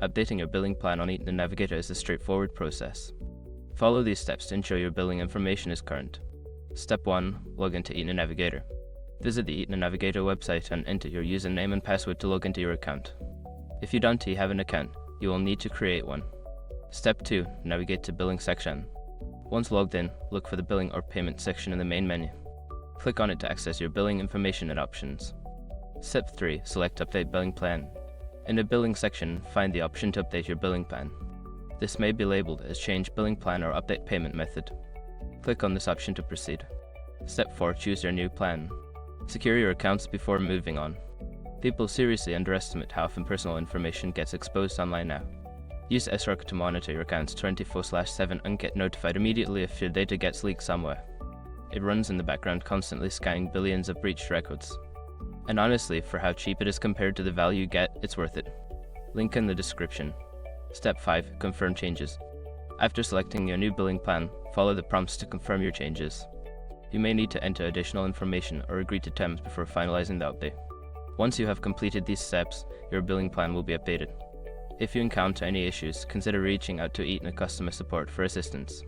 Updating your billing plan on Aetna Navigator is a straightforward process. Follow these steps to ensure your billing information is current. Step 1. Log into Aetna Navigator. Visit the Aetna Navigator website and enter your username and password to log into your account. If you don't have an account, you will need to create one. Step 2. Navigate to Billing section. Once logged in, look for the Billing or Payment section in the main menu. Click on it to access your billing information and options. Step 3. Select Update Billing Plan. In the Billing section, find the option to update your billing plan. This may be labeled as Change Billing Plan or Update Payment Method. Click on this option to proceed. Step 4. Choose your new plan. Secure your accounts before moving on. People seriously underestimate how often personal information gets exposed online now. Use SROC to monitor your accounts 24/7 and get notified immediately if your data gets leaked somewhere. It runs in the background, constantly scanning billions of breached records. And honestly, for how cheap it is compared to the value you get, it's worth it. Link in the description. Step 5. Confirm changes. After selecting your new billing plan, follow the prompts to confirm your changes. You may need to enter additional information or agree to terms before finalizing the update. Once you have completed these steps, your billing plan will be updated. If you encounter any issues, consider reaching out to Aetna customer support for assistance.